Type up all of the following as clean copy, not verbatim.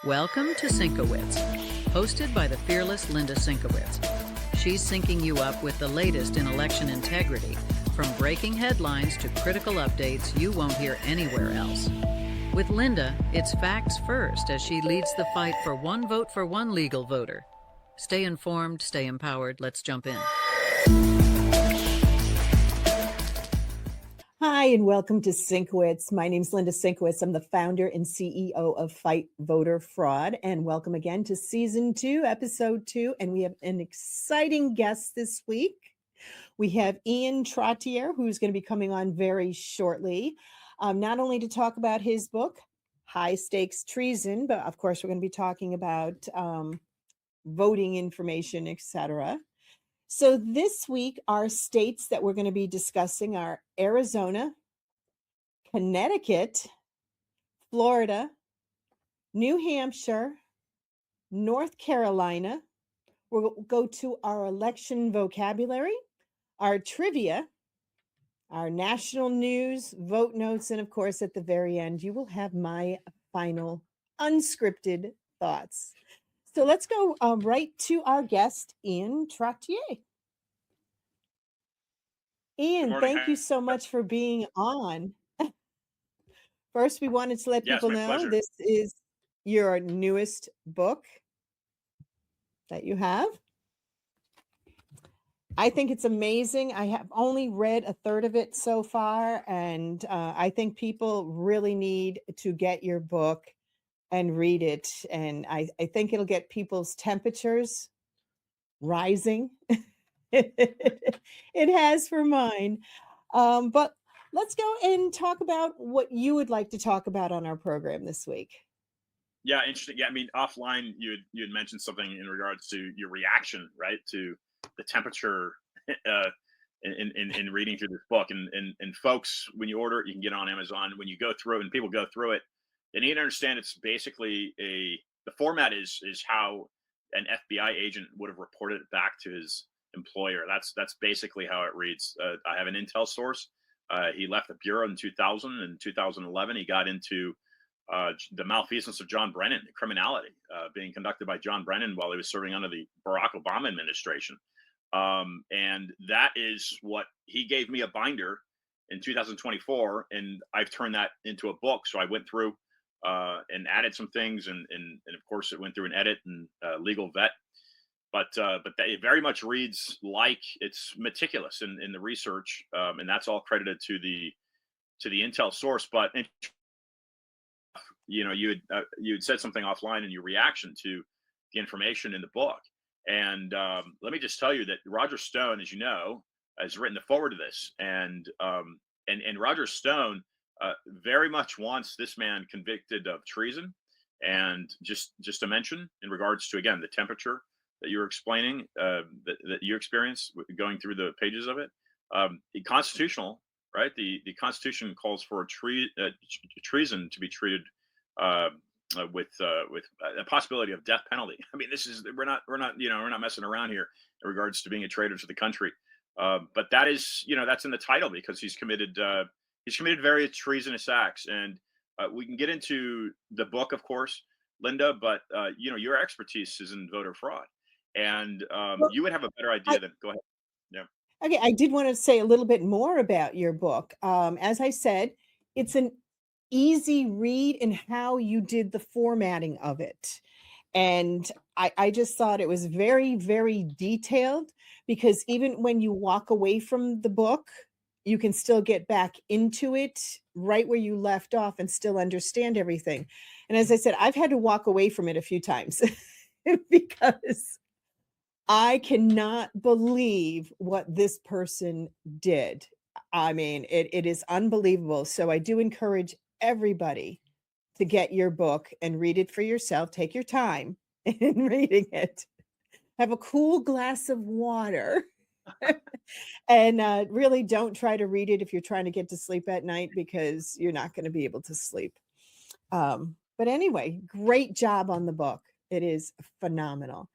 Welcome to Sinkowitz, hosted by the fearless Linda Sinkowitz. She's syncing you up with the latest in election integrity, from breaking headlines to critical updates you won't hear anywhere else. With Linda, it's facts first as she leads the fight for one vote for one legal voter. Stay informed, stay empowered. Let's jump in. Hi, and welcome to Sinkowitz. My name is Linda Sinkowitz. I'm the founder and CEO of Fight Voter Fraud. And welcome again to Season 2, Episode 2. And we have an exciting guest this week. We have Ian Trottier, who's going to be coming on very shortly, not only to talk about his book, High Stakes Treason, but of course, we're going to be talking about voting information, etc. So this week, our states that we're going to be discussing are Arizona, Connecticut, Florida, New Hampshire, North Carolina. We'll go to our election vocabulary, our trivia, our national news, vote notes, and of course, at the very end, you will have my final unscripted thoughts. So let's go right to our guest, Ian Trottier. Ian, thank you so much for being on. First, we wanted to let people know pleasure. This is your newest book that you have. I think it's amazing. I have only read a third of it so far, and I think people really need to get your book and read it. And I think it'll get people's temperatures rising. It has for mine. But let's go and talk about what you would like to talk about on our program this week. Yeah, interesting. Yeah, I mean, offline, you had mentioned something in regards to your reaction, right, to the temperature in reading through this book. And folks, when you order it, you can get it on Amazon. When you go through it, and people go through it, they need to understand it's basically the format is how an FBI agent would have reported it back to his employer. That's basically how it reads. I have an intel source. He left the bureau in 2000. In 2011, he got into the malfeasance of John Brennan, the criminality being conducted by John Brennan while he was serving under the Barack Obama administration. And that is what he gave me a binder in 2024, and I've turned that into a book. So I went through and added some things, and of course it went through an edit and legal vet. But it very much reads like it's meticulous in the research, and that's all credited to the intel source. But you had said something offline in your reaction to the information in the book, and let me just tell you that Roger Stone, as you know, has written the foreword to this, and Roger Stone very much wants this man convicted of treason. And just to mention, in regards to, again, the temperature that you were explaining, that you experienced going through the pages of it, constitutional, right? The Constitution calls for treason to be treated with a possibility of death penalty. I mean, we're not messing around here in regards to being a traitor to the country. But that is, that's in the title because he's committed various treasonous acts, and we can get into the book, of course, Linda. But your expertise is in voter fraud, and you would have a better idea than. Go ahead. Yeah. Okay, I did want to say a little bit more about your book. As I said, it's an easy read in how you did the formatting of it. And I just thought it was very, very detailed, because even when you walk away from the book, you can still get back into it right where you left off and still understand everything. And as I said, I've had to walk away from it a few times because I cannot believe what this person did. I mean, it is unbelievable. So I do encourage everybody to get your book and read it for yourself. Take your time in reading it. Have a cool glass of water. And really don't try to read it if you're trying to get to sleep at night, because you're not going to be able to sleep. But anyway, great job on the book. It is phenomenal.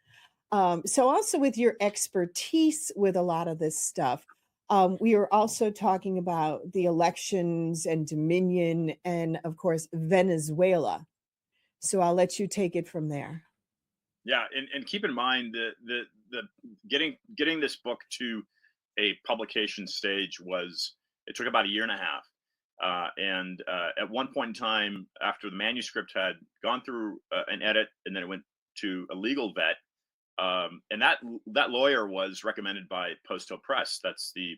So also with your expertise with a lot of this stuff, we are also talking about the elections and Dominion and, of course, Venezuela. So I'll let you take it from there. Yeah, and keep in mind the getting this book to a publication stage was, it took about a year and a half. And at one point in time, after the manuscript had gone through an edit and then it went to a legal vet, and that lawyer was recommended by Post Hill Press. That's the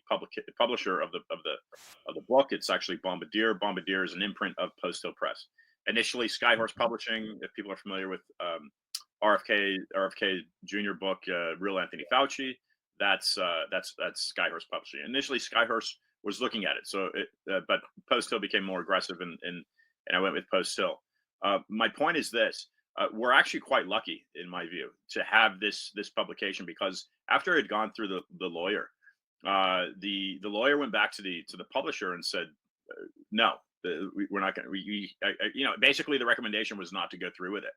publisher of the book. It's actually Bombardier. Bombardier is an imprint of Post Hill Press. Initially, Skyhorse Publishing. If people are familiar with RFK Jr. book, Real Anthony Fauci, that's Skyhorse Publishing. Initially, Skyhorse was looking at it, but Post Hill became more aggressive, and I went with Post Hill. My point is this. We're actually quite lucky, in my view, to have this publication, because after it had gone through the lawyer, the lawyer went back to the publisher and said, no, we're not going to. Basically the recommendation was not to go through with it.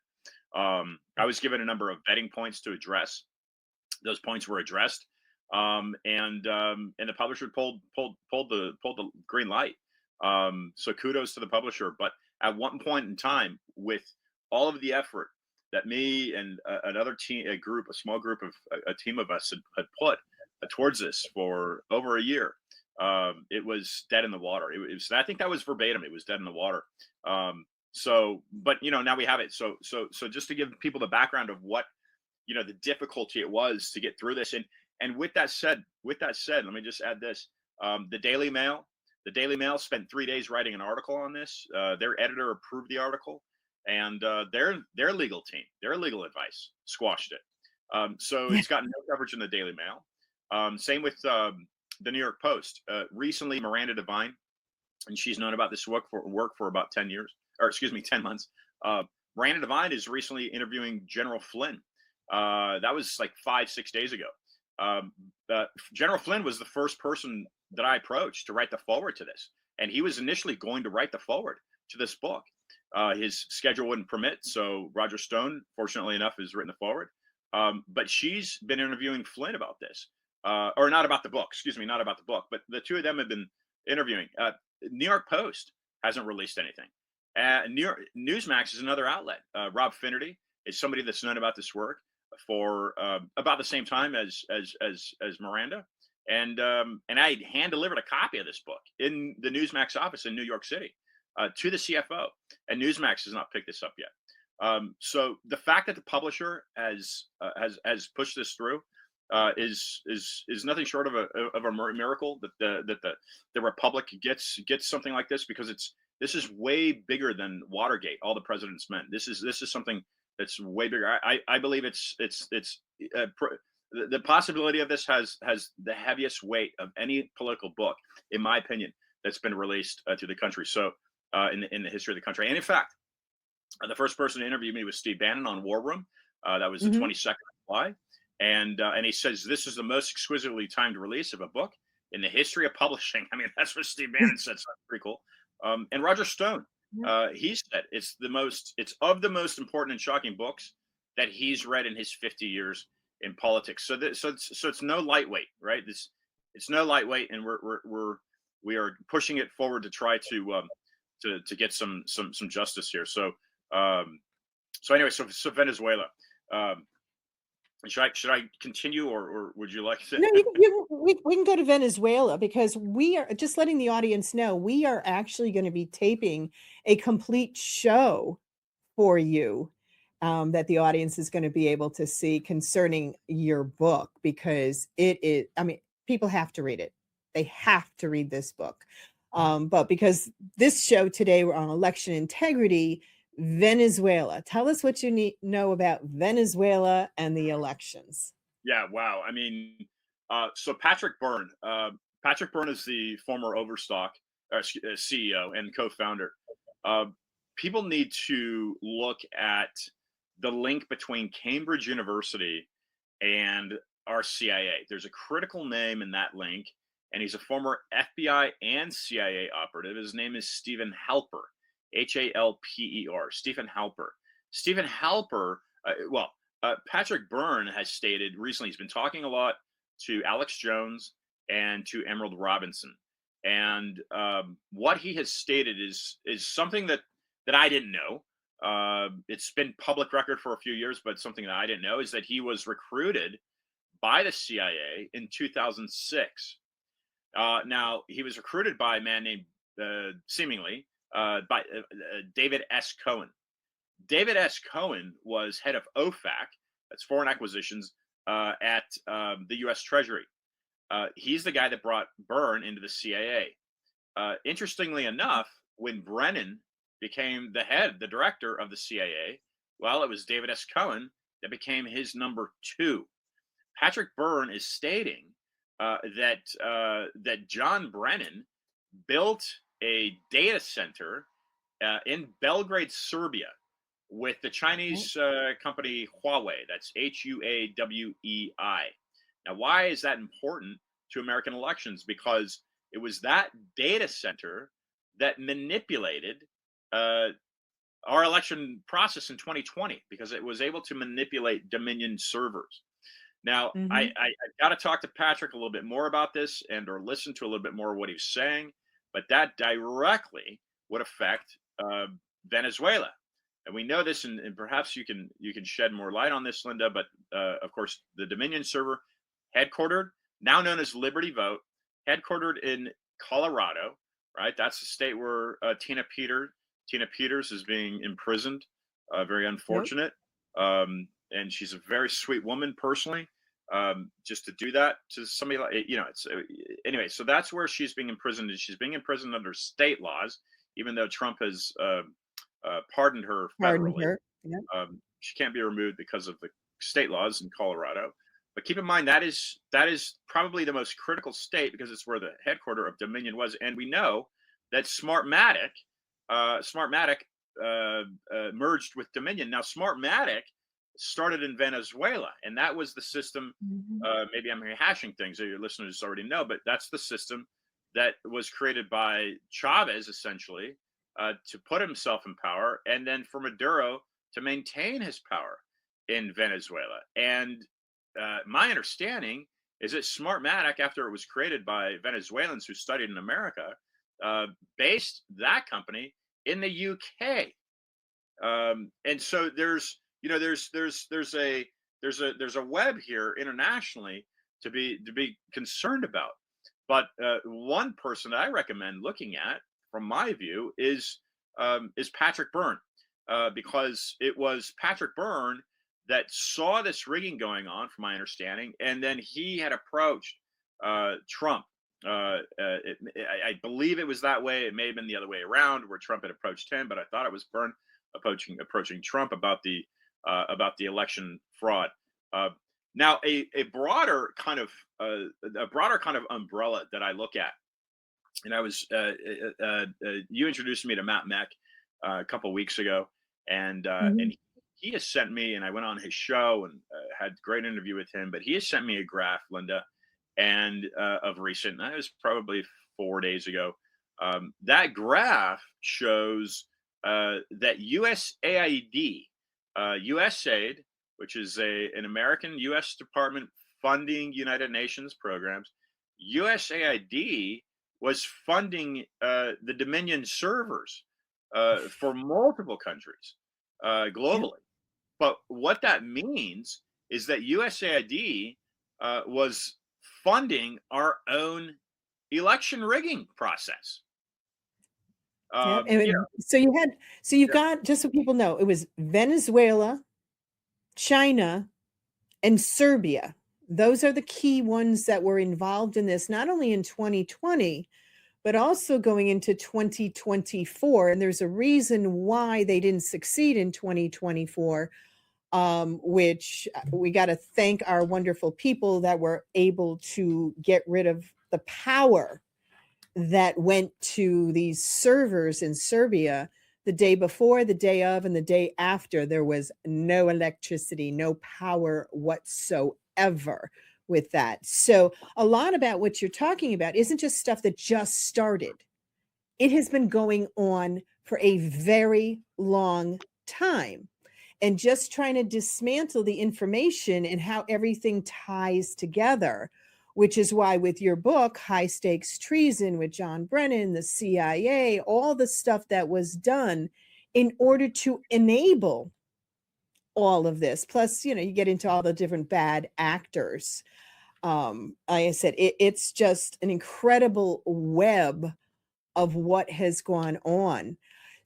I was given a number of vetting points to address. Those points were addressed, and the publisher pulled the green light. So kudos to the publisher. But at one point in time, with all of the effort that me and another team, a small group of a team of us had put towards this for over a year, it was dead in the water. I think that was verbatim. It was dead in the water. But now we have it. So just to give people the background of what, the difficulty it was to get through this. And with that said, let me just add this. The Daily Mail spent 3 days writing an article on this. Their editor approved the article, and their legal team, their legal advice squashed it. So it's gotten no coverage in the Daily Mail. Same with the New York Post. Recently, Miranda Devine, and she's known about this work for about 10 months. Miranda Devine is recently interviewing General Flynn. That was like 5-6 days ago. General Flynn was the first person that I approached to write the foreword to this. And he was initially going to write the foreword to this book. His schedule wouldn't permit. So Roger Stone, fortunately enough, has written the foreword. But she's been interviewing Flynn about this. Or not about the book, not about the book, but the two of them have been interviewing. New York Post hasn't released anything. New York Newsmax is another outlet. Rob Finnerty is somebody that's known about this work for about the same time as Miranda, and I hand delivered a copy of this book in the Newsmax office in New York City to the CFO, and Newsmax has not picked this up yet. So the fact that the publisher has pushed this through is nothing short of a miracle that the Republic gets something like this, because this is way bigger than Watergate, all the president's men. This is something that's way bigger. I believe the possibility of this has the heaviest weight of any political book, in my opinion, that's been released to the country. So in the history of the country. And in fact, the first person to interview me was Steve Bannon on War Room. That was the 22nd of July. And he says, this is the most exquisitely timed release of a book in the history of publishing. I mean, that's what Steve Bannon said. So that's pretty cool. And Roger Stone, he said it's of the most important and shocking books that he's read in his 50 years in politics. So it's no lightweight, right? It's no lightweight, and we are pushing it forward to try to get some justice here. So anyway, so Venezuela. Should I continue, or would you like to? No, we can go to Venezuela, because we are just letting the audience know we are actually going to be taping a complete show for you that the audience is going to be able to see concerning your book, because it is, I mean, people have to read it. They have to read this book. But because this show today, we're on election integrity, Venezuela. Tell us what you know about Venezuela and the elections. Yeah, wow. I mean, so Patrick Byrne is the former Overstock CEO and co-founder. People need to look at the link between Cambridge University and our CIA. There's a critical name in that link, and he's a former FBI and CIA operative. His name is Stephen Halper, Halper. Stephen Halper. Stephen Halper, Patrick Byrne has stated recently, he's been talking a lot to Alex Jones and to Emerald Robinson. And what he has stated is something that I didn't know. it's been public record for a few years, but something that I didn't know is that he was recruited by the CIA in 2006. Now, he was recruited by a man named, seemingly, by David S. Cohen. David S. Cohen was head of OFAC, that's Foreign Acquisitions, at the U.S. Treasury. He's the guy that brought Byrne into the CIA. Interestingly enough, when Brennan became the director of the CIA, well, it was David S. Cohen that became his number 2. Patrick Byrne is stating that John Brennan built a data center in Belgrade, Serbia, with the Chinese company Huawei. That's Huawei. Now, why is that important to American elections? Because it was that data center that manipulated our election process in 2020, because it was able to manipulate Dominion servers. Now, I got to talk to Patrick a little bit more about this, and or listen to a little bit more of what he's saying, but that directly would affect Venezuela. And we know this, and perhaps you can shed more light on this, Linda. But of course, the Dominion server, headquartered, now known as Liberty Vote, headquartered in Colorado, right? That's the state where Tina Peters is being imprisoned. Very unfortunate. And she's a very sweet woman, personally. Just to do that to somebody like, it's anyway. So that's where she's being imprisoned, and she's being imprisoned under state laws, even though Trump has pardoned her federally. Yeah. She can't be removed because of the state laws in Colorado. But keep in mind, that is probably the most critical state, because it's where the headquarters of Dominion was. And we know that Smartmatic merged with Dominion. Now, Smartmatic started in Venezuela, and that was the system. Maybe I'm rehashing things that your listeners already know, but that's the system that was created by Chavez, essentially, to put himself in power, and then for Maduro to maintain his power in Venezuela. And my understanding is that Smartmatic, after it was created by Venezuelans who studied in America, based that company in the UK. And so there's a web here internationally to be concerned about. But one person that I recommend looking at, from my view, is Patrick Byrne, because it was Patrick Byrne that saw this rigging going on, from my understanding, and then he had approached Trump. I believe it was that way. It may have been the other way around, where Trump had approached him, but I thought it was Byrne approaching Trump about the election fraud. Now, a broader kind of umbrella that I look at, and I was you introduced me to Matt Meck a couple of weeks ago, and he has sent me, and I went on his show and had a great interview with him. But he has sent me a graph, Linda, and of recent. That was probably 4 days ago. That graph shows that USAID, USAID, which is an American U.S. Department funding United Nations programs, USAID was funding the Dominion servers for multiple countries globally. But what that means is that USAID was funding our own election rigging process. So you've got, just so people know, it was Venezuela, China, and Serbia. Those are the key ones that were involved in this, not only in 2020, but also going into 2024. And there's a reason why they didn't succeed in 2024, which we got to thank our wonderful people that were able to get rid of the power that went to these servers in Serbia the day before, the day of, and the day after. There was no electricity, no power whatsoever with that. So a lot about what you're talking about isn't just stuff that just started. It has been going on for a very long time. And just trying to dismantle the information and how everything ties together, which is why with your book, High Stakes Treason, with John Brennan, the CIA, all the stuff that was done in order to enable all of this. Plus, you get into all the different bad actors. Like I said, it's just an incredible web of what has gone on.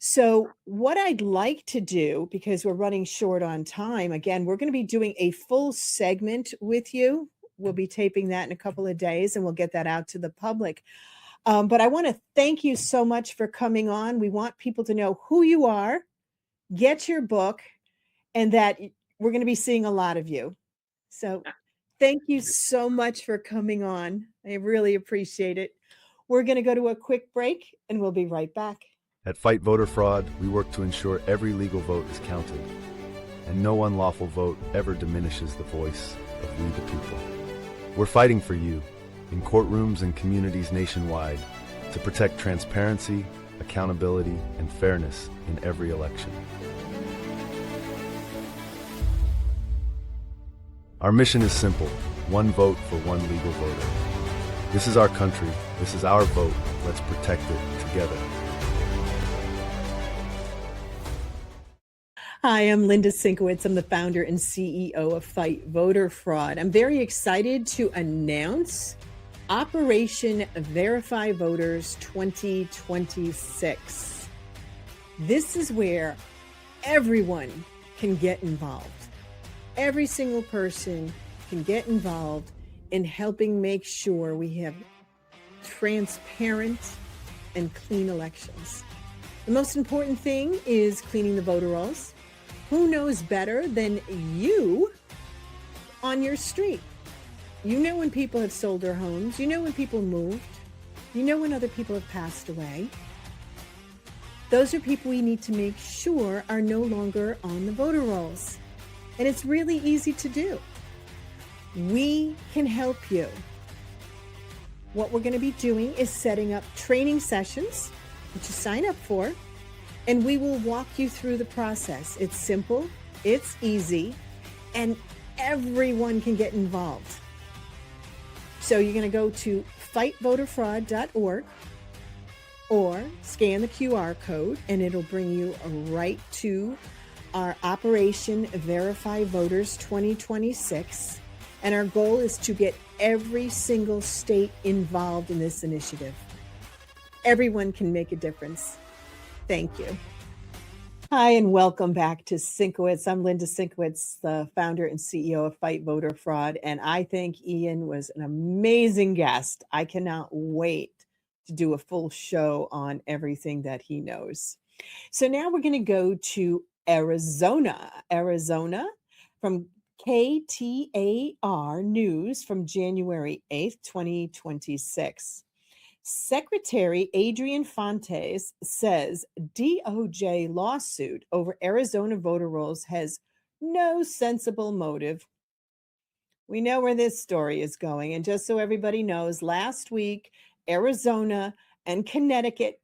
So what I'd like to do, because we're running short on time, again, we're going to be doing a full segment with you. We'll be taping that in a couple of days, and we'll get that out to the public. But I want to thank you so much for coming on. We want people to know who you are, get your book, and that we're going to be seeing a lot of you. So thank you so much for coming on. I really appreciate it. We're going to go to a quick break, and we'll be right back. At Fight Voter Fraud, we work to ensure every legal vote is counted, and no unlawful vote ever diminishes the voice of we the people. We're fighting for you in courtrooms and communities nationwide to protect transparency, accountability, and fairness in every election. Our mission is simple: one vote for one legal voter. This is our country. This is our vote. Let's protect it together. Hi, I'm Linda Sinkowitz. I'm the founder and CEO of Fight Voter Fraud. I'm very excited to announce Operation Verify Voters 2026. This is where everyone can get involved. Every single person can get involved in helping make sure we have transparent and clean elections. The most important thing is cleaning the voter rolls. Who knows better than you on your street? You know when people have sold their homes. You know when people moved. You know when other people have passed away. Those are people we need to make sure are no longer on the voter rolls. And it's really easy to do. We can help you. What we're going to be doing is setting up training sessions, which you sign up for, and we will walk you through the process. It's simple, it's easy, and everyone can get involved. So you're going to go to fightvoterfraud.org or scan the QR code, and it'll bring you right to our Operation Verify Voters 2026. And our goal is to get every single state involved in this initiative. Everyone can make a difference. Thank you. Hi, and welcome back to Sinkowitz. I'm Linda Sinkowitz, the founder and CEO of Fight Voter Fraud, and I think Ian was an amazing guest. I cannot wait to do a full show on everything that he knows. So now we're going to go to Arizona from KTAR News from January 8th, 2026. Secretary Adrian Fontes says DOJ lawsuit over Arizona voter rolls has no sensible motive. We know where this story is going. And just so everybody knows, last week, Arizona and Connecticut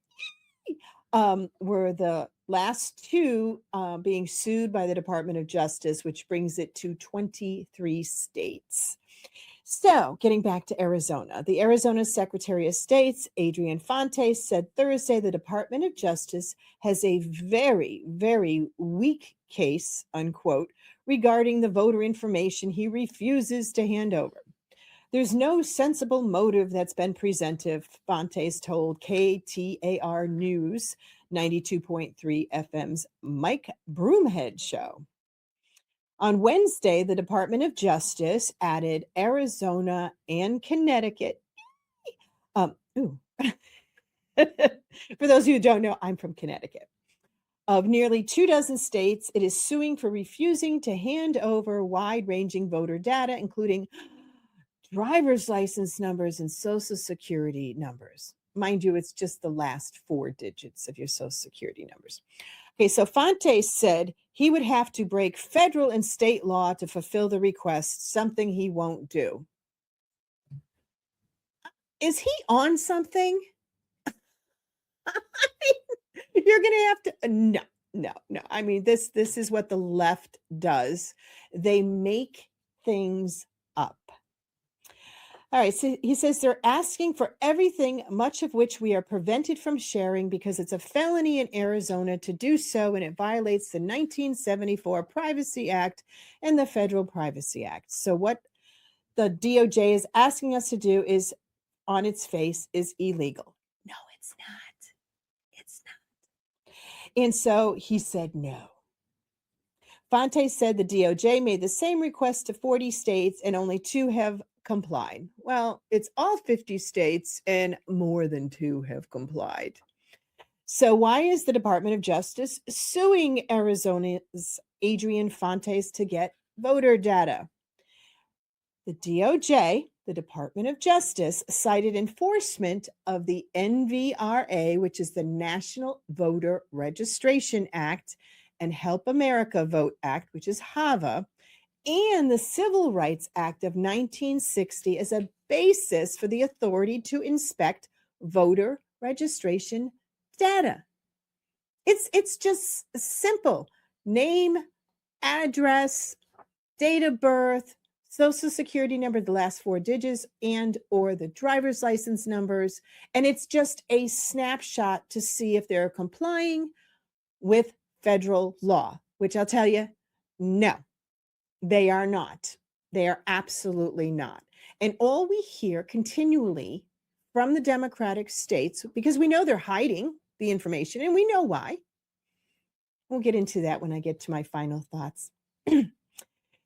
were the last two being sued by the Department of Justice, which brings it to 23 states. So, getting back to Arizona, the Arizona Secretary of State, Adrian Fontes, said Thursday the Department of Justice has a very, very weak case, unquote, regarding the voter information he refuses to hand over. There's no sensible motive that's been presented, Fontes told KTAR News 92.3 FM's Mike Broomhead show. On Wednesday, the Department of Justice added Arizona and Connecticut. For those who don't know, I'm from Connecticut. Of nearly 24 states, it is suing for refusing to hand over wide-ranging voter data, including driver's license numbers and social security numbers. Mind you, it's just the last 4 digits of your social security numbers. Okay, so Fontes said he would have to break federal and state law to fulfill the request, something he won't do. Is he on something? You're going to have to, no. I mean, this is what the left does. They make things up. All right, so he says they're asking for everything, much of which we are prevented from sharing because it's a felony in Arizona to do so, and it violates the 1974 Privacy Act and the Federal Privacy Act. So what the DOJ is asking us to do is, on its face, is illegal. No, it's not. It's not. And so he said no. Fontes said the DOJ made the same request to 40 states and only 2 have complied. Well, it's all 50 states and more than 2 have complied. So why is the Department of Justice suing Arizona's Adrian Fontes to get voter data? The DOJ, the Department of Justice, cited enforcement of the NVRA, which is the National Voter Registration Act, and Help America Vote Act, which is HAVA, and the Civil Rights Act of 1960 as a basis for the authority to inspect voter registration data. It's just simple. Name, address, date of birth, social security number, the last 4 digits, and or the driver's license numbers. And it's just a snapshot to see if they're complying with federal law, which I'll tell you, no, they are not. They are absolutely not. And all we hear continually from the Democratic states, because we know they're hiding the information, and we know why. We'll get into that when I get to my final thoughts.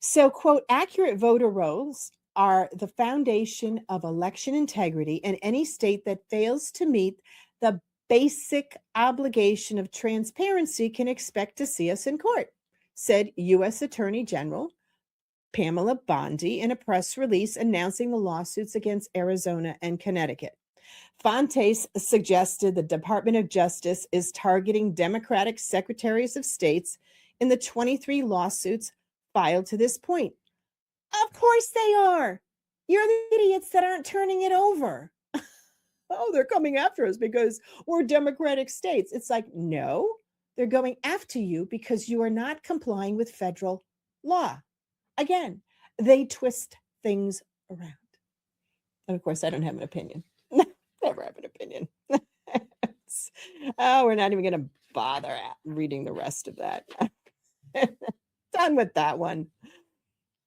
So, quote, accurate voter rolls are the foundation of election integrity, and any state that fails to meet the basic obligation of transparency can expect to see us in court, said U.S. Attorney General Pamela Bondi in a press release announcing the lawsuits against Arizona and Connecticut. Fontes suggested the Department of Justice is targeting Democratic secretaries of states in the 23 lawsuits filed to this point. Of course they are. You're the idiots that aren't turning it over. Oh, they're coming after us because we're Democratic states. It's like, no, they're going after you because you are not complying with federal law. Again, they twist things around. And of course, I don't have an opinion. Never have an opinion. Oh, we're not even going to bother reading the rest of that. Done with that one.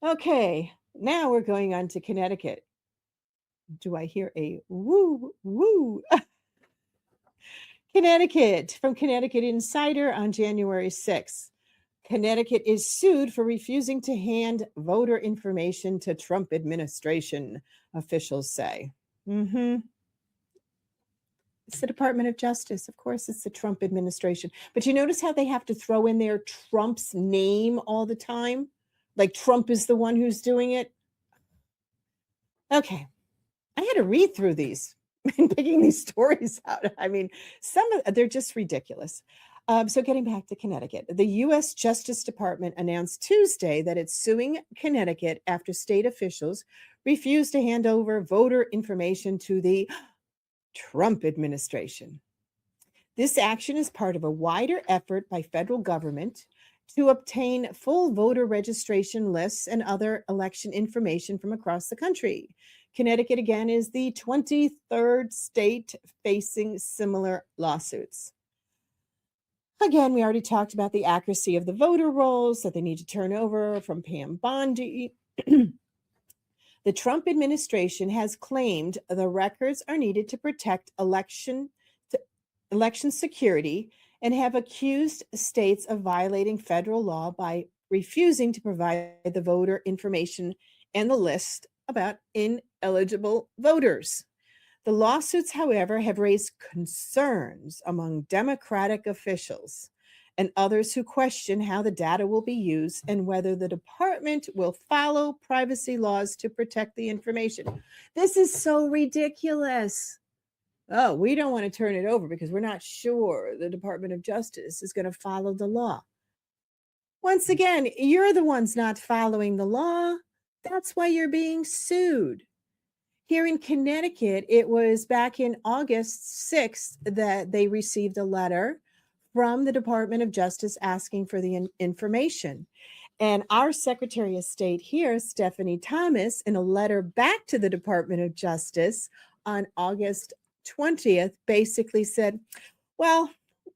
Okay, now we're going on to Connecticut. Do I hear a woo, woo? Connecticut, from Connecticut Insider on January 6th. Connecticut is sued for refusing to hand voter information to Trump administration, officials say. It's the Department of Justice. Of course, it's the Trump administration. But you notice how they have to throw in there Trump's name all the time? Like Trump is the one who's doing it? Okay. I had to read through these and picking these stories out. I mean, they're just ridiculous. So getting back to Connecticut, the U.S. Justice Department announced Tuesday that it's suing Connecticut after state officials refused to hand over voter information to the Trump administration. This action is part of a wider effort by federal government to obtain full voter registration lists and other election information from across the country. Connecticut, again, is the 23rd state facing similar lawsuits. Again, we already talked about the accuracy of the voter rolls that they need to turn over from Pam Bondi. The Trump administration has claimed the records are needed to protect election security and have accused states of violating federal law by refusing to provide the voter information and the list about ineligible voters. The lawsuits, however, have raised concerns among Democratic officials and others who question how the data will be used and whether the department will follow privacy laws to protect the information. This is so ridiculous. Oh, we don't want to turn it over because we're not sure the Department of Justice is going to follow the law. Once again, you're the ones not following the law. That's why you're being sued. Here in Connecticut, it was back in August 6th that they received a letter from the Department of Justice asking for the information. And our Secretary of State here, Stephanie Thomas, in a letter back to the Department of Justice on August 20th, basically said, well,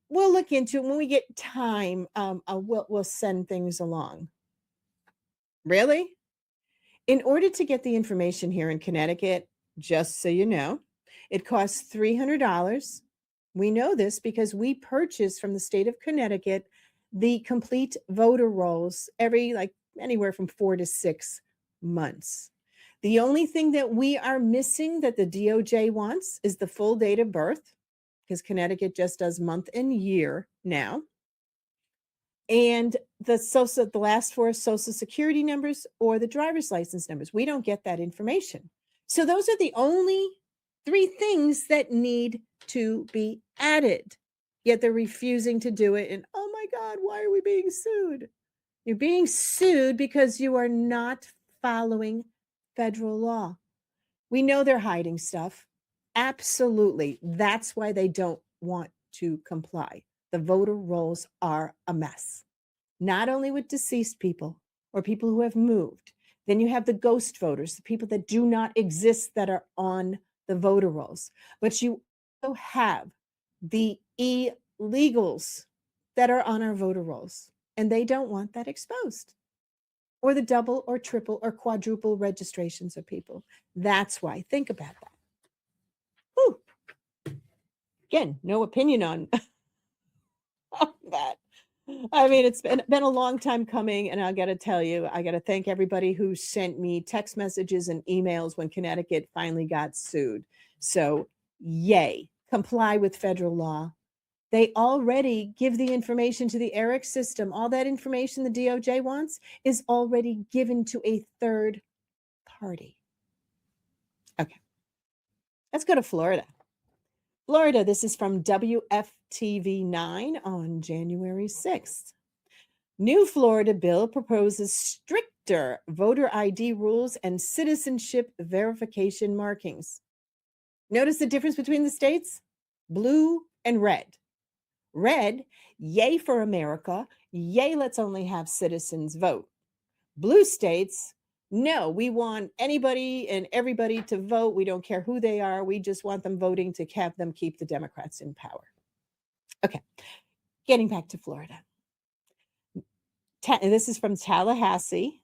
we'll look into it when we get time. We'll send things along. Really? In order to get the information here in Connecticut, just so you know, it costs $300. We know this because we purchase from the state of Connecticut the complete voter rolls every anywhere from 4 to 6 months. The only thing that we are missing that the DOJ wants is the full date of birth, because Connecticut just does month and year now. And the last 4 social security numbers or the driver's license numbers. We don't get that information. So those are the only 3 things that need to be added. Yet they're refusing to do it. And oh my God, why are we being sued? You're being sued because you are not following federal law. We know they're hiding stuff. Absolutely. That's why they don't want to comply. The voter rolls are a mess. Not only with deceased people or people who have moved, then you have the ghost voters, the people that do not exist that are on the voter rolls, but you also have the illegals that are on our voter rolls, and they don't want that exposed, or the double or triple or quadruple registrations of people. That's why. Think about that. Whew. Again, no opinion on that. I mean, it's been a long time coming, and I got to tell you, I got to thank everybody who sent me text messages and emails when Connecticut finally got sued. So, yay, comply with federal law. They already give the information to the ERIC system. All that information the DOJ wants is already given to a third party. Okay, let's go to Florida. Florida, this is from WFTV 9 on January 6th. New Florida bill proposes stricter voter ID rules and citizenship verification markings. Notice the difference between the states? Blue and red. Red, yay for America, yay, let's only have citizens vote. Blue states, no, we want anybody and everybody to vote. We don't care who they are. We just want them voting to have them keep the Democrats in power. Okay, getting back to Florida. This is from Tallahassee.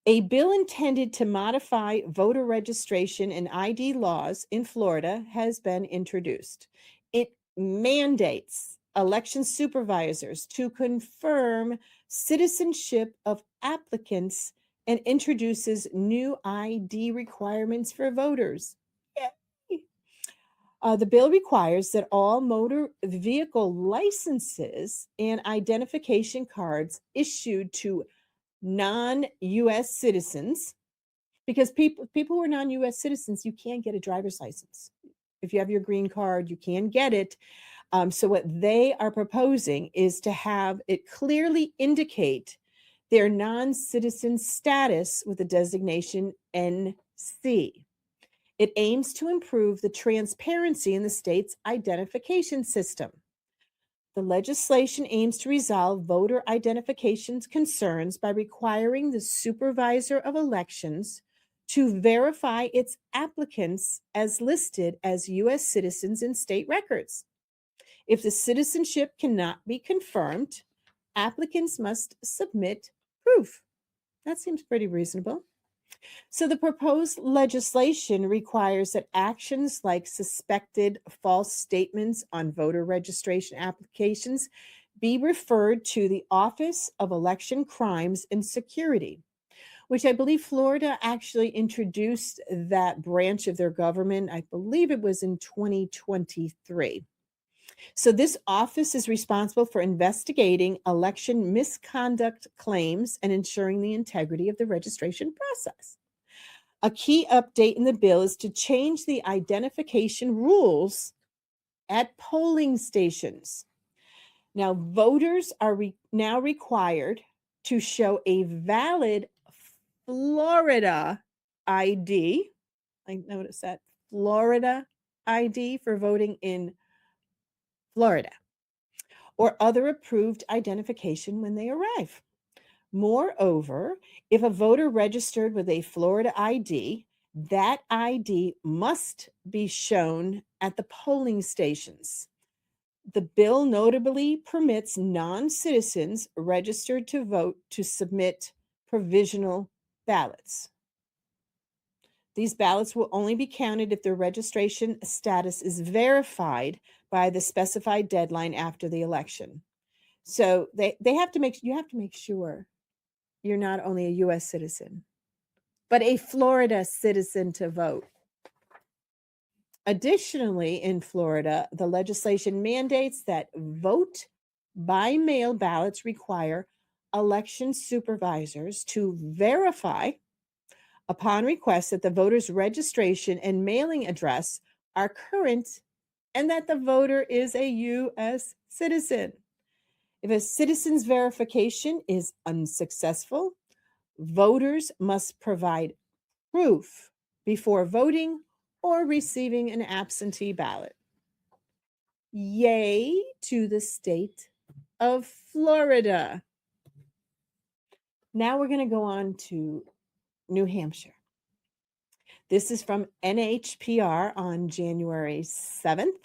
A bill intended to modify voter registration and ID laws in Florida has been introduced. It mandates election supervisors to confirm citizenship of applicants and introduces new ID requirements for voters. Yay. The bill requires that all motor vehicle licenses and identification cards issued to non-U.S. citizens, because people who are non-U.S. citizens, you can't get a driver's license. If you have your green card, you can get it. So what they are proposing is to have it clearly indicate their non-citizen status with the designation NC. It aims to improve the transparency in the state's identification system. The legislation aims to resolve voter identification concerns by requiring the supervisor of elections to verify its applicants as listed as U.S. citizens in state records. If the citizenship cannot be confirmed, applicants must submit proof. That seems pretty reasonable. So the proposed legislation requires that actions like suspected false statements on voter registration applications be referred to the Office of Election Crimes and Security, which I believe Florida actually introduced that branch of their government. I believe it was in 2023. So this office is responsible for investigating election misconduct claims and ensuring the integrity of the registration process. A key update in the bill is to change the identification rules at polling stations. Now, voters are now required to show a valid Florida ID. I noticed that Florida ID for voting in Florida, or other approved identification when they arrive. Moreover, if a voter registered with a Florida ID, that ID must be shown at the polling stations. The bill notably permits non-citizens registered to vote to submit provisional ballots. These ballots will only be counted if their registration status is verified by the specified deadline after the election. So you have to make sure you're not only a US citizen, but a Florida citizen to vote. Additionally, in Florida, the legislation mandates that vote by mail ballots require election supervisors to verify upon request that the voter's registration and mailing address are current and that the voter is a U.S. citizen. If a citizen's verification is unsuccessful, voters must provide proof before voting or receiving an absentee ballot. Yay to the state of Florida. Now we're going to go on to New Hampshire. This is from NHPR on January 7th.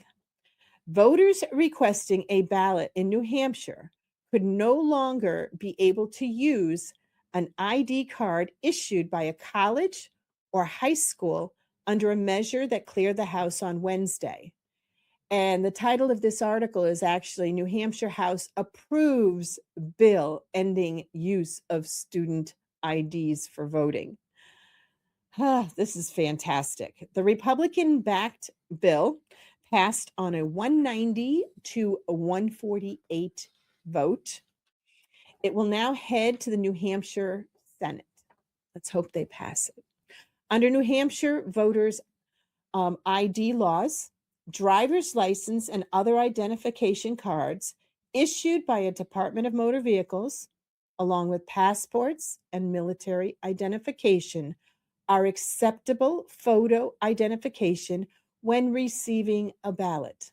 Voters requesting a ballot in New Hampshire could no longer be able to use an ID card issued by a college or high school under a measure that cleared the House on Wednesday. And the title of this article is actually New Hampshire House Approves Bill Ending Use of Student IDs for Voting. This is fantastic. The Republican-backed bill passed on a 190 to a 148 vote. It will now head to the New Hampshire Senate. Let's hope they pass it. Under New Hampshire voters' ID laws, driver's license and other identification cards issued by a Department of Motor Vehicles, along with passports and military identification, are acceptable photo identification when receiving a ballot.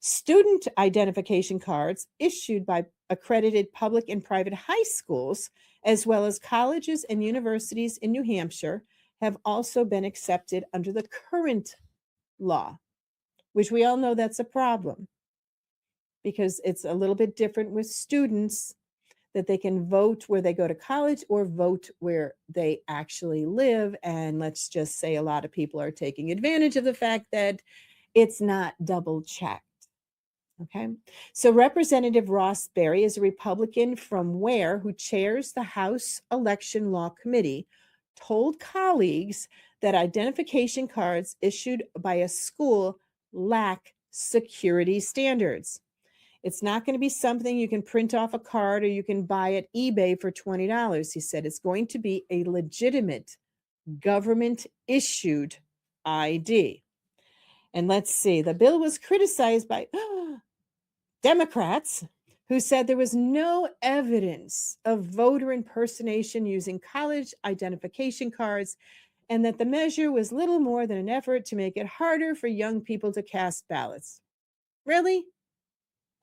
Student identification cards issued by accredited public and private high schools, as well as colleges and universities in New Hampshire, have also been accepted under the current law, which we all know that's a problem because it's a little bit different with students, that they can vote where they go to college or vote where they actually live. And let's just say a lot of people are taking advantage of the fact that it's not double checked. Okay, so Representative Ross Berry is a Republican from Ware who chairs the House Election Law Committee, told colleagues that identification cards issued by a school lack security standards. It's not going to be something you can print off a card or you can buy at eBay for $20. He said it's going to be a legitimate government-issued ID. And let's see, the bill was criticized by Democrats who said there was no evidence of voter impersonation using college identification cards and that the measure was little more than an effort to make it harder for young people to cast ballots. Really?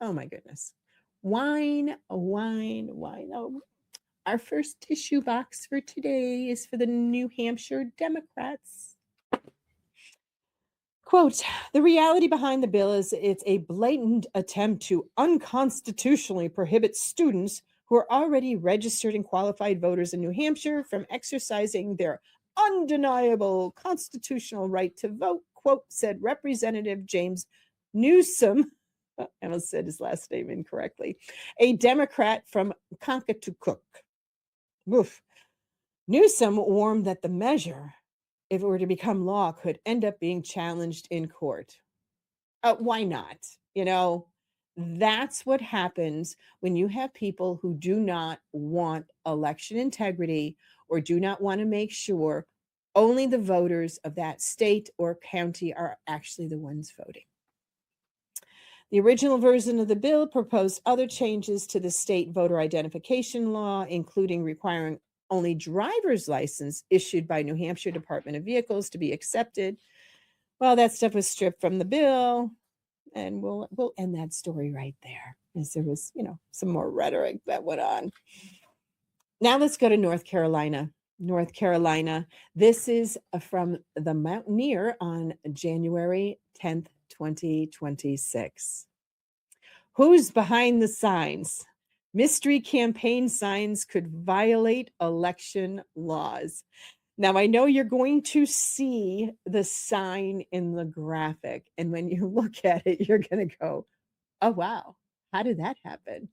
Oh my goodness. Whine. Oh, our first tissue box for today is for the New Hampshire Democrats. Quote, the reality behind the bill is it's a blatant attempt to unconstitutionally prohibit students who are already registered and qualified voters in New Hampshire from exercising their undeniable constitutional right to vote, quote, said Representative James Newsom. I almost said his last name incorrectly, a Democrat from Conkatucook. Oof. Newsom warned that the measure, if it were to become law, could end up being challenged in court. Why not? You know, that's what happens when you have people who do not want election integrity or do not want to make sure only the voters of that state or county are actually the ones voting. The original version of the bill proposed other changes to the state voter identification law, including requiring only driver's license issued by New Hampshire Department of Vehicles to be accepted. Well, that stuff was stripped from the bill, and we'll end that story right there, as there was, some more rhetoric that went on. Now let's go to North Carolina. North Carolina. This is from the Mountaineer on January 10th, 2026. Who's behind the signs? Mystery campaign signs could violate election laws. Now, I know you're going to see the sign in the graphic, and when you look at it, you're going to go, oh, wow, how did that happen?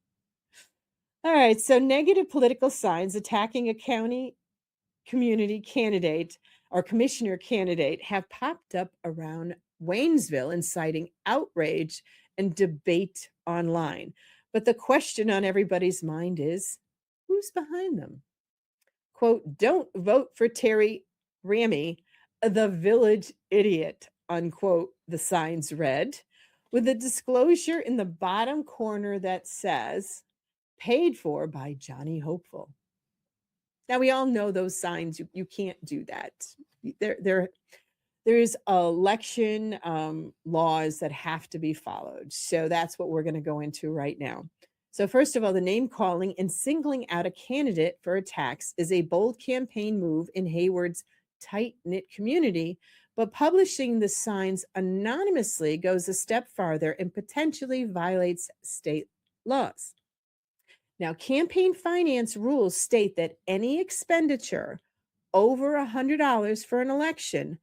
All right, so negative political signs attacking a county community candidate or commissioner candidate have popped up around Waynesville, inciting outrage and debate online. But the question on everybody's mind is, who's behind them? Quote, don't vote for Terry Ramey, the village idiot, unquote, the signs read, with a disclosure in the bottom corner that says, paid for by Johnny Hopeful. Now, we all know those signs. You can't do that. There's election laws that have to be followed. So that's what we're going to go into right now. So first of all, the name calling and singling out a candidate for attacks is a bold campaign move in Hayward's tight-knit community, but publishing the signs anonymously goes a step farther and potentially violates state laws. Now, campaign finance rules state that any expenditure over $100 for an election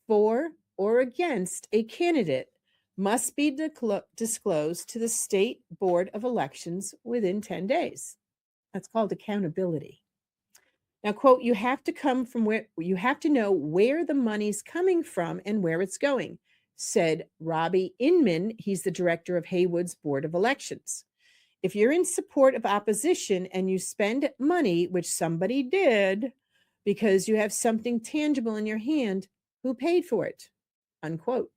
for or against a candidate must be disclosed to the State Board of Elections within 10 days. That's called accountability. Now, quote, you have to know where the money's coming from and where it's going, said Robbie Inman. He's the director of Haywood's Board of Elections. If you're in support of opposition and you spend money, which somebody did, because you have something tangible in your hand, who paid for it? Unquote.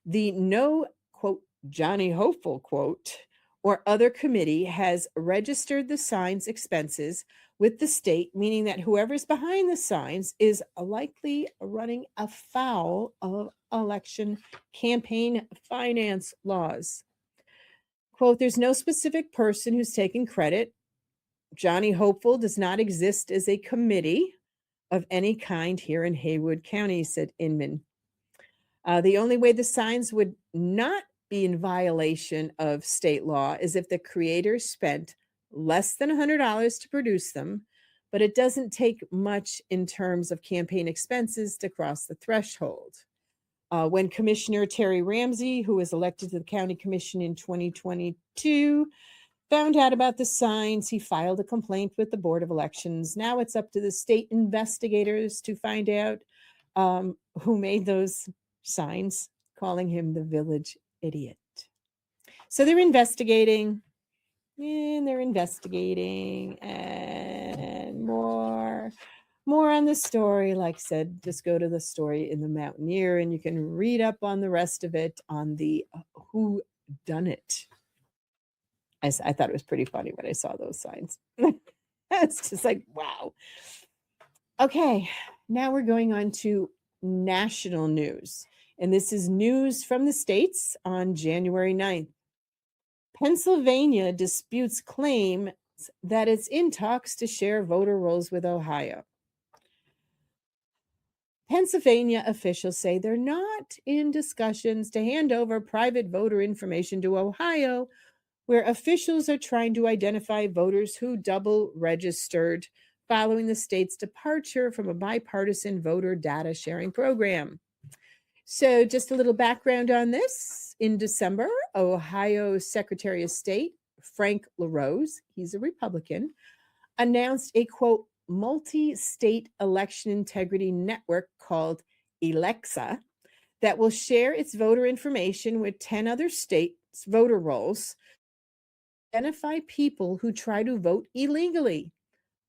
The no, quote, Johnny Hopeful, quote, or other committee has registered the sign's expenses with the state, meaning that whoever's behind the signs is likely running afoul of election campaign finance laws. Quote, there's no specific person who's taken credit. Johnny Hopeful does not exist as a committee of any kind here in Haywood County, said Inman. The only way the signs would not be in violation of state law is if the creators spent less than $100 to produce them, but it doesn't take much in terms of campaign expenses to cross the threshold. When Commissioner Terry Ramsey, who was elected to the county commission in 2022, found out about the signs, he filed a complaint with the Board of Elections. Now it's up to the state investigators to find out who made those signs, calling him the village idiot. So they're investigating, and more on the story. Like I said, just go to the story in the Mountaineer, and you can read up on the rest of it on the who done it. I thought it was pretty funny when I saw those signs. It's just like, wow. Okay, now we're going on to national news. And this is news from the states on January 9th. Pennsylvania disputes claim that it's in talks to share voter rolls with Ohio. Pennsylvania officials say they're not in discussions to hand over private voter information to Ohio, where officials are trying to identify voters who double registered following the state's departure from a bipartisan voter data sharing program. So just a little background on this. In December, Ohio Secretary of State Frank LaRose, he's a Republican, announced a, quote, multi-state election integrity network called Alexa that will share its voter information with 10 other states' voter rolls to identify people who try to vote illegally,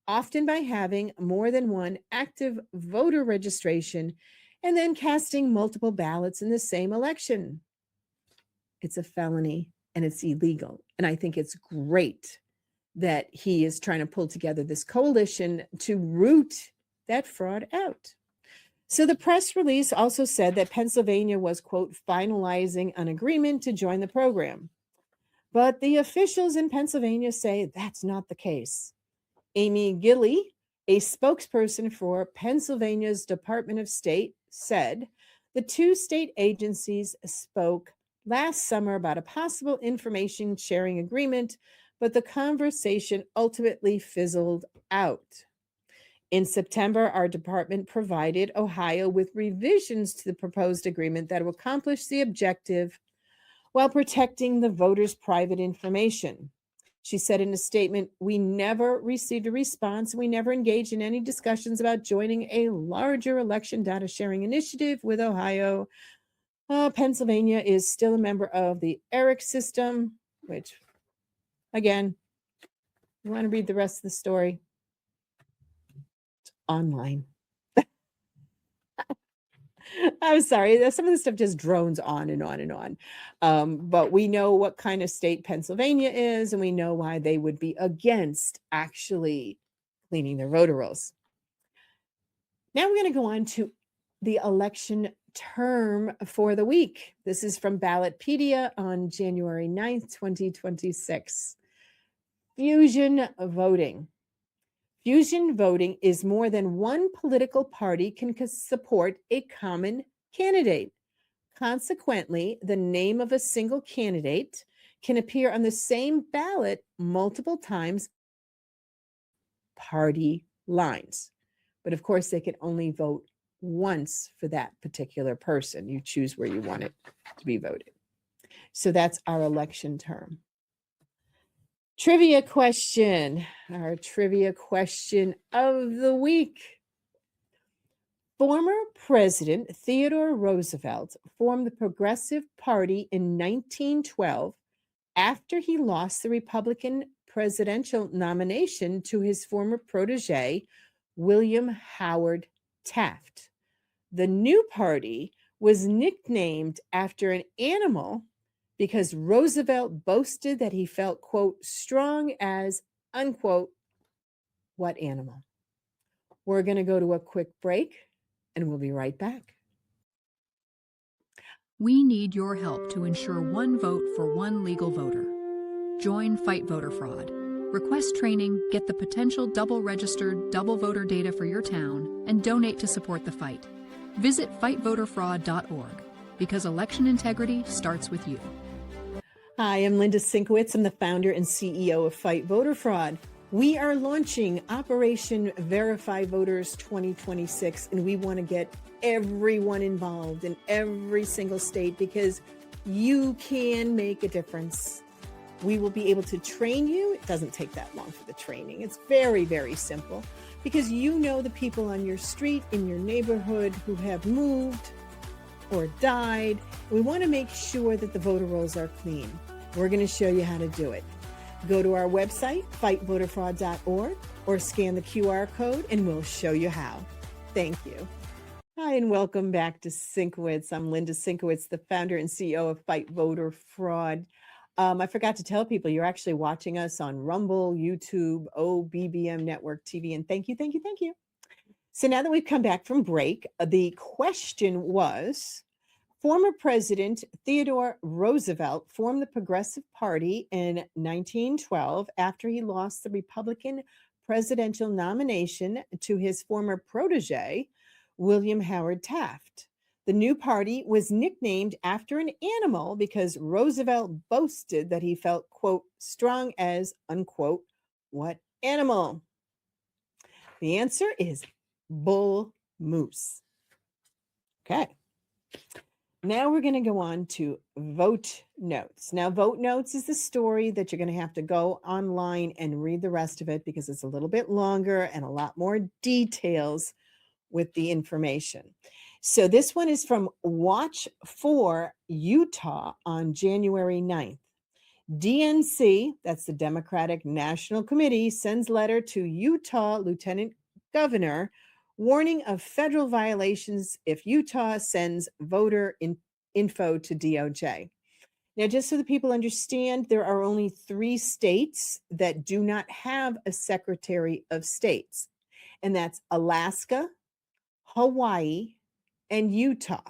often by having more than one active voter registration and then casting multiple ballots in the same election. It's a felony and it's illegal. And I think it's great that he is trying to pull together this coalition to root that fraud out. So the press release also said that Pennsylvania was, quote, finalizing an agreement to join the program. But the officials in Pennsylvania say that's not the case. Amy Gilley, a spokesperson for Pennsylvania's Department of State, said the two state agencies spoke last summer about a possible information sharing agreement, but the conversation ultimately fizzled out. In September, our department provided Ohio with revisions to the proposed agreement that will accomplish the objective while protecting the voters' private information. She said in a statement, "We never received a response. We never engaged in any discussions about joining a larger election data sharing initiative with Ohio. Pennsylvania is still a member of the ERIC system," which, again, you want to read the rest of the story? It's online. I'm sorry, some of this stuff just drones on and on and on. But we know what kind of state Pennsylvania is, and we know why they would be against actually cleaning their voter rolls. Now we're going to go on to the election term for the week. This is from Ballotpedia on January 9th, 2026. Fusion voting. Fusion voting is more than one political party can support a common candidate. Consequently, the name of a single candidate can appear on the same ballot multiple times, party lines. But of course, they can only vote once for that particular person. You choose where you want it to be voted. So that's our election term. Trivia question, our trivia question of the week. Former President Theodore Roosevelt formed the Progressive Party in 1912 after he lost the Republican presidential nomination to his former protege, William Howard Taft. The new party was nicknamed after an animal because Roosevelt boasted that he felt, quote, strong as, unquote, what animal? We're going to go to a quick break and we'll be right back. We need your help to ensure one vote for one legal voter. Join Fight Voter Fraud. Request training, get the potential double-registered, double voter data for your town, and donate to support the fight. Visit fightvoterfraud.org because election integrity starts with you. Hi, I'm Linda Sinkowitz. I'm the founder and CEO of Fight Voter Fraud. We are launching Operation Verify Voters 2026, and we want to get everyone involved in every single state because you can make a difference. We will be able to train you. It doesn't take that long for the training. It's very, very simple because you know the people on your street, in your neighborhood who have moved or died. We want to make sure that the voter rolls are clean. We're going to show you how to do it. Go to our website, fightvoterfraud.org, or scan the QR code and we'll show you how. Thank you. Hi, and welcome back to Sinkowitz. I'm Linda Sinkowitz, the founder and CEO of Fight Voter Fraud. I forgot to tell people you're actually watching us on Rumble, YouTube, OBBM Network TV, and thank you. So now that we've come back from break, the question was, former President Theodore Roosevelt formed the Progressive Party in 1912 after he lost the Republican presidential nomination to his former protege, William Howard Taft. The new party was nicknamed after an animal because Roosevelt boasted that he felt, quote, strong as, unquote, what animal? The answer is bull moose. Okay. Now we're going to go on to Vote Notes. Now, Vote Notes is the story that you're going to have to go online and read the rest of it because it's a little bit longer and a lot more details with the information. So this one is from Watch for Utah on January 9th. DNC, that's the Democratic National Committee, sends letter to Utah Lieutenant Governor warning of federal violations if Utah sends voter info to DOJ. Now, just so the people understand, there are only 3 states that do not have a Secretary of States, and that's Alaska, Hawaii, and Utah.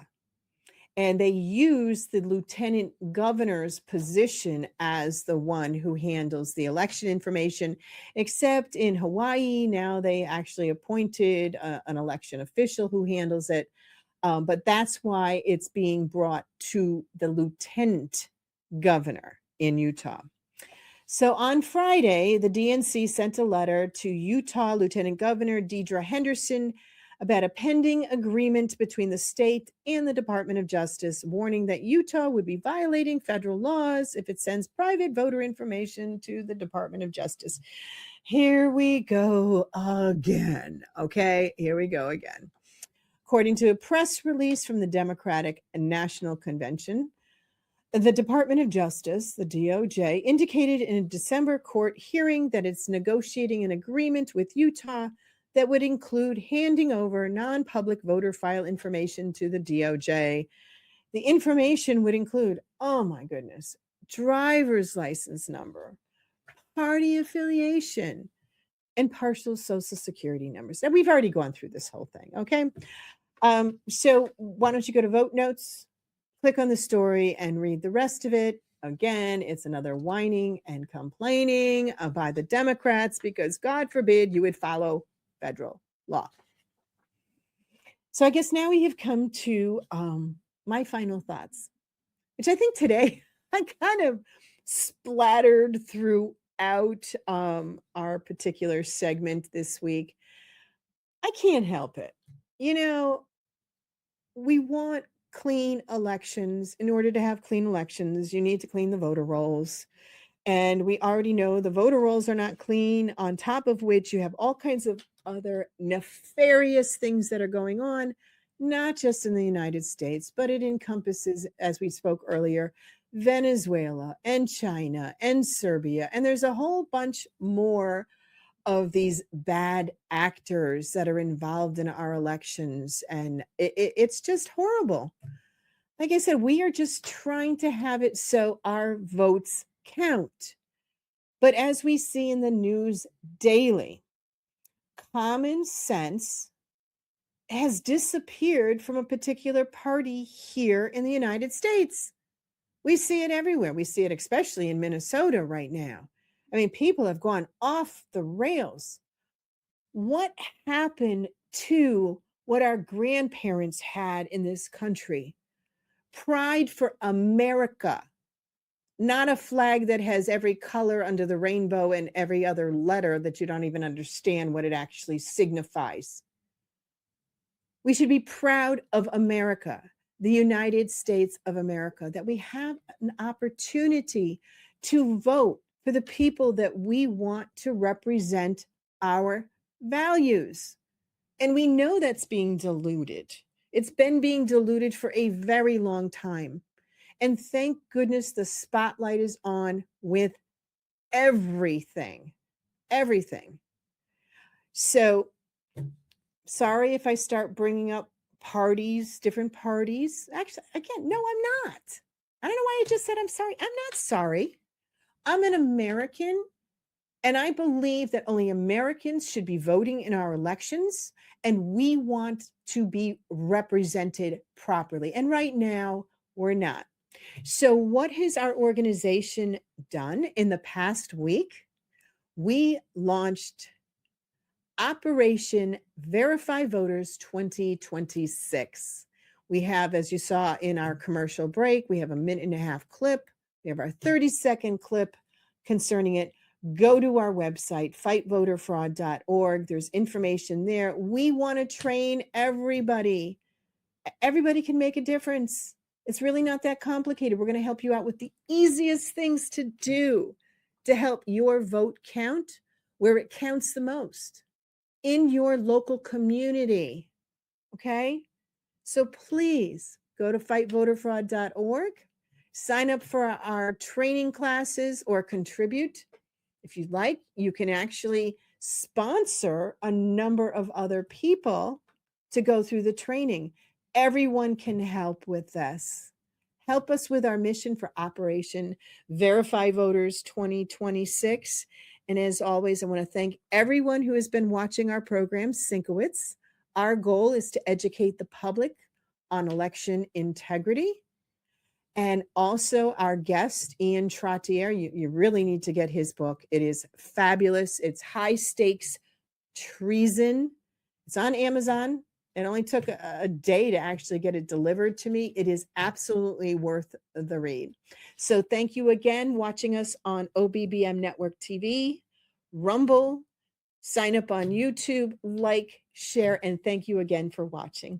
And they use the lieutenant governor's position as the one who handles the election information, except in Hawaii, now they actually appointed an election official who handles it. But that's why it's being brought to the lieutenant governor in Utah. So on Friday, the DNC sent a letter to Utah Lieutenant Governor Deidre Henderson about a pending agreement between the state and the Department of Justice, warning that Utah would be violating federal laws if it sends private voter information to the Department of Justice. Here we go again. Okay, here we go again. According to a press release from the Democratic National Convention, the Department of Justice, the DOJ, indicated in a December court hearing that it's negotiating an agreement with Utah that would include handing over non-public voter file information to the DOJ. The information would include, oh my goodness, driver's license number, party affiliation, and partial social security numbers. And we've already gone through this whole thing, okay? So why don't you go to Vote Notes, click on the story, and read the rest of it. Again, it's another whining and complaining by the Democrats because God forbid you would follow federal law. So I guess now we have come to my final thoughts, which I think today I kind of splattered throughout our particular segment this week. I can't help it. You know, we want clean elections. In order to have clean elections, you need to clean the voter rolls. And we already know the voter rolls are not clean, on top of which you have all kinds of other nefarious things that are going on, not just in the United States, but it encompasses, as we spoke earlier, Venezuela and China and Serbia. And there's a whole bunch more of these bad actors that are involved in our elections. And it's just horrible. Like I said, we are just trying to have it so our votes count. But as we see in the news daily, common sense has disappeared from a particular party here in the United States. We see it everywhere. We see it especially in Minnesota right now. I mean, people have gone off the rails. What happened to what our grandparents had in this country? Pride for America, not a flag that has every color under the rainbow and every other letter that you don't even understand what it actually signifies. We should be proud of America, the United States of America, that we have an opportunity to vote for the people that we want to represent our values. And we know that's being diluted. It's been being diluted for a very long time. And thank goodness the spotlight is on with everything. So sorry if I start bringing up parties, different parties. Actually, again, no, I'm not. I don't know why I just said I'm sorry. I'm not sorry. I'm an American, and I believe that only Americans should be voting in our elections, and we want to be represented properly. And right now, we're not. So what has our organization done in the past week? We launched Operation Verify Voters 2026. We have, as you saw in our commercial break, we have a 1.5-minute clip. We have our 30-second clip concerning it. Go to our website, fightvoterfraud.org. There's information there. We want to train everybody. Everybody can make a difference. It's really not that complicated. We're going to help you out with the easiest things to do to help your vote count where it counts the most, in your local community. Okay? So please go to fightvoterfraud.org, sign up for our training classes, or contribute. If you'd like, you can actually sponsor a number of other people to go through the training. Everyone can help with this. Help us with our mission for Operation Verify Voters 2026. And as always, I want to thank everyone who has been watching our program, Sinkowitz. Our goal is to educate the public on election integrity. And also our guest, Ian Trottier, you really need to get his book. It is fabulous. It's High Stakes Treason. It's on Amazon. It only took a day to actually get it delivered to me. It is absolutely worth the read. So thank you again watching us on OBBM Network TV, Rumble. Sign up on YouTube, like, share, and thank you again for watching.